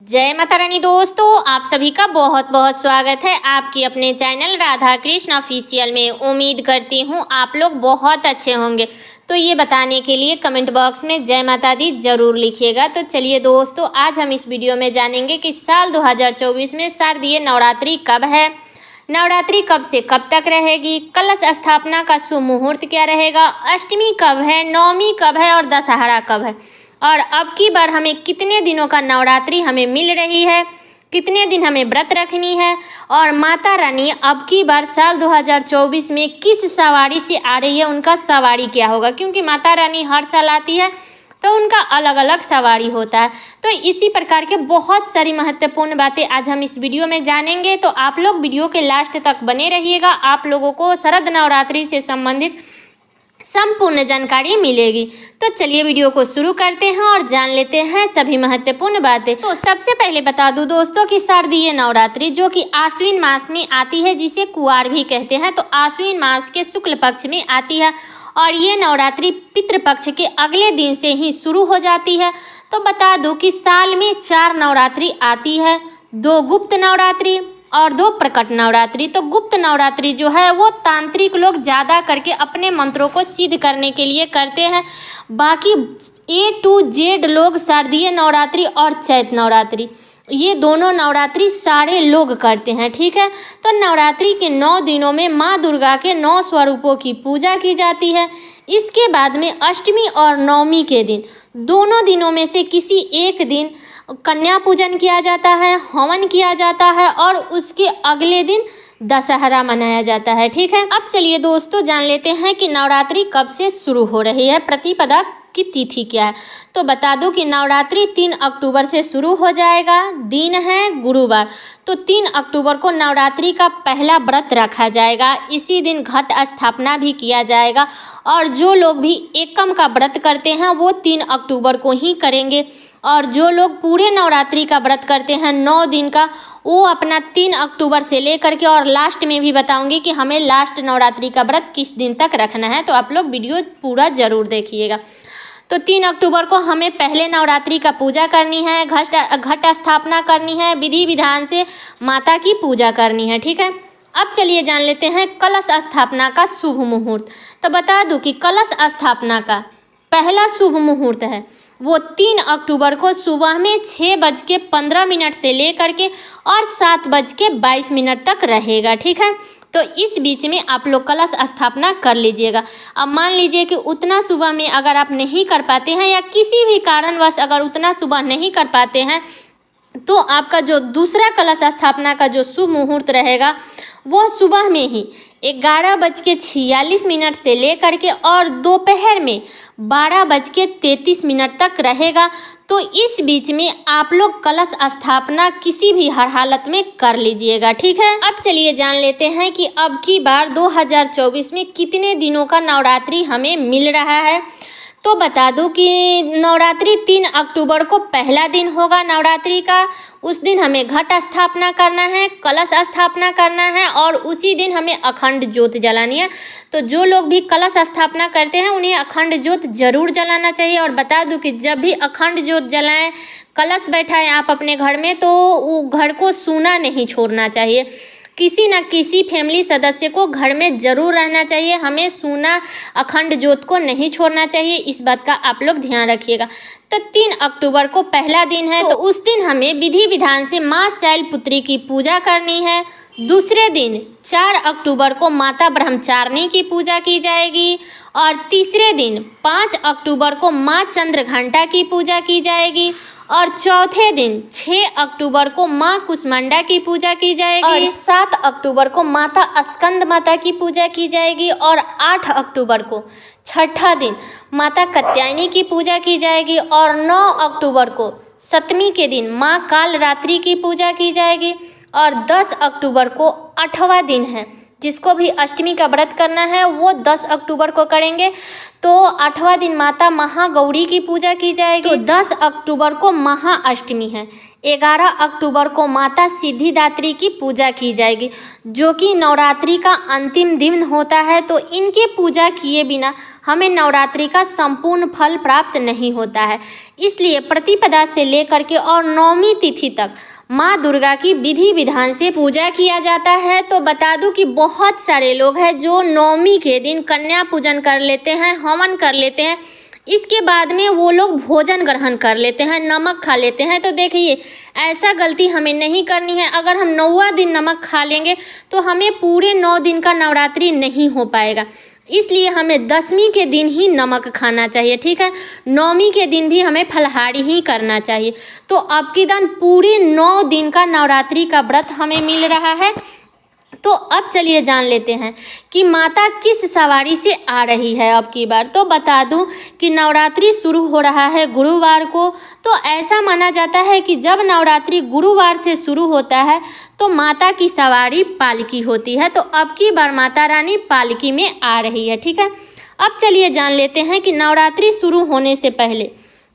जय माता रानी दोस्तों, आप सभी का बहुत बहुत स्वागत है आपकी अपने चैनल राधा कृष्ण ऑफिशियल में। उम्मीद करती हूँ आप लोग बहुत अच्छे होंगे। तो ये बताने के लिए कमेंट बॉक्स में जय माता दी जरूर लिखिएगा। तो चलिए दोस्तों, आज हम इस वीडियो में जानेंगे कि साल 2024 में शारदीय नवरात्रि कब है, नवरात्रि कब से कब तक रहेगी, कलश स्थापना का शुभ मुहूर्त क्या रहेगा, अष्टमी कब है, नवमी कब है और दशहरा कब है, और अब की बार हमें कितने दिनों का नवरात्रि हमें मिल रही है, कितने दिन हमें व्रत रखनी है, और माता रानी अब की बार साल 2024 में किस सवारी से आ रही है, उनका सवारी क्या होगा। क्योंकि माता रानी हर साल आती है तो उनका अलग अलग सवारी होता है। तो इसी प्रकार के बहुत सारी महत्वपूर्ण बातें आज हम इस वीडियो में जानेंगे। तो आप लोग वीडियो के लास्ट तक बने रहिएगा, आप लोगों को शरद नवरात्रि से संबंधित संपूर्ण जानकारी मिलेगी। तो चलिए वीडियो को शुरू करते हैं और जान लेते हैं सभी महत्वपूर्ण बातें। तो सबसे पहले बता दूं दोस्तों कि शारदीय नवरात्रि जो कि आश्विन मास में आती है, जिसे कुआर भी कहते हैं, तो आश्विन मास के शुक्ल पक्ष में आती है और ये नवरात्रि पितृपक्ष के अगले दिन से ही शुरू हो जाती है। तो बता दूं कि साल में 4 नवरात्रि आती है, 2 गुप्त नवरात्रि और 2 प्रकट नवरात्रि। तो गुप्त नवरात्रि जो है वो तांत्रिक लोग ज़्यादा करके अपने मंत्रों को सिद्ध करने के लिए करते हैं। बाकी A to Z लोग शारदीय नवरात्रि और चैत नवरात्रि, ये दोनों नवरात्रि सारे लोग करते हैं। ठीक है, तो नवरात्रि के 9 दिनों में माँ दुर्गा के 9 स्वरूपों की पूजा की जाती है। इसके बाद में अष्टमी और नवमी के दिन, दोनों दिनों में से किसी एक दिन कन्या पूजन किया जाता है, हवन किया जाता है और उसके अगले दिन दशहरा मनाया जाता है। ठीक है, अब चलिए दोस्तों जान लेते हैं कि नवरात्रि कब से शुरू हो रही है, प्रतिपदा की तिथि क्या है। तो बता दूं कि नवरात्रि 3 अक्टूबर से शुरू हो जाएगा, दिन है गुरुवार। तो 3 अक्टूबर को नवरात्रि का पहला व्रत रखा जाएगा। इसी दिन घट स्थापना भी किया जाएगा और जो लोग भी एकम का व्रत करते हैं वो 3 अक्टूबर को ही करेंगे, और जो लोग पूरे नवरात्रि का व्रत करते हैं 9 दिन का, वो अपना 3 अक्टूबर से लेकर के, और लास्ट में भी बताऊंगी कि हमें लास्ट नवरात्रि का व्रत किस दिन तक रखना है। तो आप लोग वीडियो पूरा ज़रूर देखिएगा। तो 3 अक्टूबर को हमें पहले नवरात्रि का पूजा करनी है, घट स्थापना करनी है, विधि विधान से माता की पूजा करनी है। ठीक है, अब चलिए जान लेते हैं कलश स्थापना का शुभ मुहूर्त। तो बता दूं कि कलश स्थापना का पहला शुभ मुहूर्त है वो 3 अक्टूबर को सुबह में 6:15 से लेकर के और 7:22 तक रहेगा। ठीक है, तो इस बीच में आप लोग कलश स्थापना कर लीजिएगा। अब मान लीजिए कि उतना सुबह में अगर आप नहीं कर पाते हैं या किसी भी कारणवश अगर उतना सुबह नहीं कर पाते हैं, तो आपका जो दूसरा कलश स्थापना का जो शुभ मुहूर्त रहेगा वो सुबह में ही 11:46 से लेकर के और दोपहर में 12:33 तक रहेगा। तो इस बीच में आप लोग कलश स्थापना किसी भी हर हालत में कर लीजिएगा। ठीक है, अब चलिए जान लेते हैं कि अब की बार 2024 में कितने दिनों का नवरात्रि हमें मिल रहा है। तो बता दूं कि नवरात्रि 3 अक्टूबर को पहला दिन होगा नवरात्रि का। उस दिन हमें घट स्थापना करना है, कलश स्थापना करना है और उसी दिन हमें अखंड ज्योत जलानी है। तो जो लोग भी कलश स्थापना करते हैं उन्हें अखंड ज्योत जरूर जलाना चाहिए। और बता दूं कि जब भी अखंड ज्योत जलाएं, कलश बैठाएं आप अपने घर में, तो वो घर को सूना नहीं छोड़ना चाहिए। किसी न किसी फैमिली सदस्य को घर में जरूर रहना चाहिए, हमें सूना अखंड ज्योत को नहीं छोड़ना चाहिए। इस बात का आप लोग ध्यान रखिएगा। तो 3 अक्टूबर को पहला दिन है, तो उस दिन हमें विधि विधान से माँ शैलपुत्री की पूजा करनी है। दूसरे दिन 4 अक्टूबर को माता ब्रह्मचारिणी की पूजा की जाएगी और तीसरे दिन 5 अक्टूबर को माँ चंद्रघंटा की पूजा की जाएगी और चौथे दिन 6 अक्टूबर को माँ कुष्मांडा की पूजा की जाएगी और 7 अक्टूबर को माता स्कंद माता की पूजा की जाएगी और 8 अक्टूबर को छठा दिन माता कात्यायनी की पूजा की जाएगी और 9 अक्टूबर को सप्तमी के दिन माँ कालरात्रि की पूजा की जाएगी और 10 अक्टूबर को 8वां दिन है। जिसको भी अष्टमी का व्रत करना है वो 10 अक्टूबर को करेंगे, तो 8वां दिन माता महागौरी की पूजा की जाएगी। तो 10 अक्टूबर को महाअष्टमी है। 11 अक्टूबर को माता सिद्धिदात्री की पूजा की जाएगी, जो कि नवरात्रि का अंतिम दिन होता है। तो इनके पूजा किए बिना हमें नवरात्रि का संपूर्ण फल प्राप्त नहीं होता है। इसलिए प्रतिपदा से लेकर के और नौमी तिथि तक माँ दुर्गा की विधि विधान से पूजा किया जाता है। तो बता दूं कि बहुत सारे लोग हैं जो नौमी के दिन कन्या पूजन कर लेते हैं, हवन कर लेते हैं, इसके बाद में वो लोग भोजन ग्रहण कर लेते हैं, नमक खा लेते हैं। तो देखिए, ऐसा गलती हमें नहीं करनी है। अगर हम 9वां दिन नमक खा लेंगे तो हमें पूरे 9 दिन का नवरात्रि नहीं हो पाएगा। इसलिए हमें 10वीं के दिन ही नमक खाना चाहिए, ठीक है। 9वीं के दिन भी हमें फलाहारी ही करना चाहिए। तो अब की दिन पूरे 9 दिन का नवरात्रि का व्रत हमें मिल रहा है। तो अब चलिए जान लेते हैं कि माता किस सवारी से आ रही है अब की बार। तो बता दूं कि नवरात्रि शुरू हो रहा है गुरुवार को। तो ऐसा माना जाता है कि जब नवरात्रि गुरुवार से शुरू होता है तो माता की सवारी पालकी होती है। तो अब की बार माता रानी पालकी में आ रही है, ठीक है। अब चलिए जान लेते हैं कि नवरात्रि शुरू होने से पहले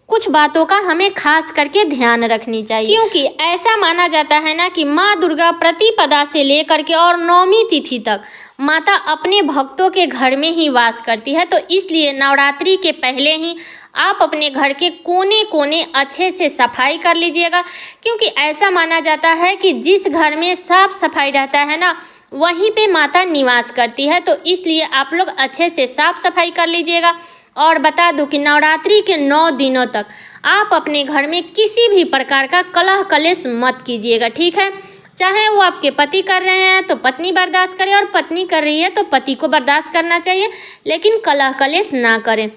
कुछ बातों का हमें खास करके ध्यान रखनी चाहिए, क्योंकि ऐसा माना जाता है ना कि माँ दुर्गा प्रतिपदा से लेकर के और नौमी तिथि तक माता अपने भक्तों के घर में ही वास करती है। तो इसलिए नवरात्रि के पहले ही आप अपने घर के कोने कोने अच्छे से सफाई कर लीजिएगा, क्योंकि ऐसा माना जाता है कि जिस घर में साफ सफाई रहता है ना, वहीं पे माता निवास करती है। तो इसलिए आप लोग अच्छे से साफ सफाई कर लीजिएगा। और बता दूं कि नवरात्रि के 9 दिनों तक आप अपने घर में किसी भी प्रकार का कलह कलेश मत कीजिएगा, ठीक है। चाहे वो आपके पति कर रहे हैं तो पत्नी बर्दाश्त करे, और पत्नी कर रही है तो पति को बर्दाश्त करना चाहिए, लेकिन कलह कलेश ना करें।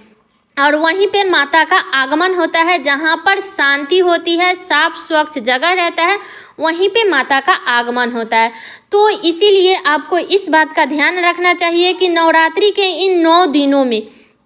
और वहीं पर माता का आगमन होता है, जहाँ पर शांति होती है, साफ स्वच्छ जगह रहता है, वहीं पे माता का आगमन होता है। तो इसीलिए आपको इस बात का ध्यान रखना चाहिए कि नवरात्रि के इन 9 दिनों में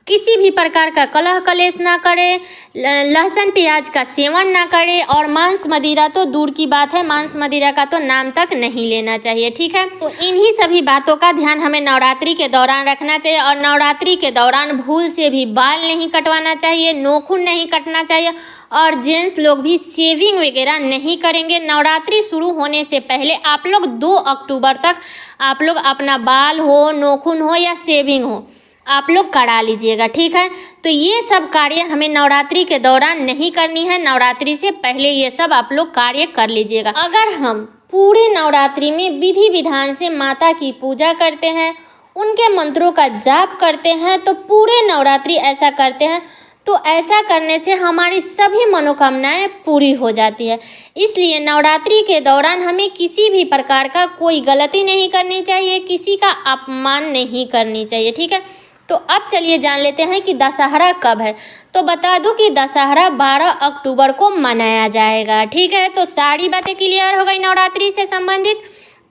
किसी भी प्रकार का कलह कलेश ना करें, लहसुन प्याज का सेवन ना करें, और मांस मदिरा तो दूर की बात है, मांस मदिरा का तो नाम तक नहीं लेना चाहिए, ठीक है। तो इन्हीं सभी बातों का ध्यान हमें नवरात्रि के दौरान रखना चाहिए। और नवरात्रि के दौरान भूल से भी बाल नहीं कटवाना चाहिए, नाखून नहीं कटना चाहिए, और जेंट्स लोग भी शेविंग वगैरह नहीं करेंगे। नवरात्रि शुरू होने से पहले आप लोग 2 अक्टूबर तक आप लोग अपना बाल हो, नाखून हो या शेविंग हो, आप लोग करा लीजिएगा, ठीक है। तो ये सब कार्य हमें नवरात्रि के दौरान नहीं करनी है, नवरात्रि से पहले ये सब आप लोग कार्य कर लीजिएगा। अगर हम पूरे नवरात्रि में विधि विधान से माता की पूजा करते हैं, उनके मंत्रों का जाप करते हैं, तो पूरे नवरात्रि ऐसा करते हैं, तो ऐसा करने से हमारी सभी मनोकामनाएं पूरी हो जाती है। इसलिए नवरात्रि के दौरान हमें किसी भी प्रकार का कोई गलती नहीं करनी चाहिए, किसी का अपमान नहीं करनी चाहिए, ठीक है। तो अब चलिए जान लेते हैं कि दशहरा कब है। तो बता दूं कि दशहरा 12 अक्टूबर को मनाया जाएगा, ठीक है। तो सारी बातें क्लियर हो गई नवरात्रि से संबंधित।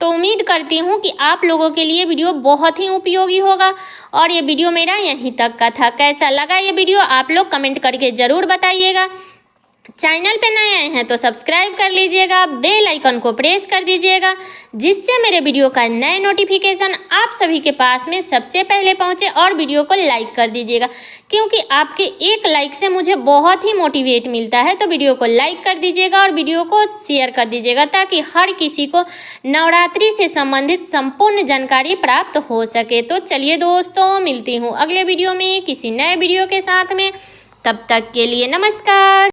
तो उम्मीद करती हूँ कि आप लोगों के लिए वीडियो बहुत ही उपयोगी होगा। और ये वीडियो मेरा यहीं तक का था। कैसा लगा ये वीडियो आप लोग कमेंट करके ज़रूर बताइएगा। चैनल पे नए आए हैं तो सब्सक्राइब कर लीजिएगा, बेल आइकन को प्रेस कर दीजिएगा, जिससे मेरे वीडियो का नए नोटिफिकेशन आप सभी के पास में सबसे पहले पहुंचे। और वीडियो को लाइक कर दीजिएगा, क्योंकि आपके एक लाइक से मुझे बहुत ही मोटिवेट मिलता है। तो वीडियो को लाइक कर दीजिएगा और वीडियो को शेयर कर दीजिएगा, ताकि हर किसी को नवरात्रि से संबंधित संपूर्ण जानकारी प्राप्त हो सके। तो चलिए दोस्तों, मिलती हूँ अगले वीडियो में किसी नए वीडियो के साथ में। तब तक के लिए नमस्कार।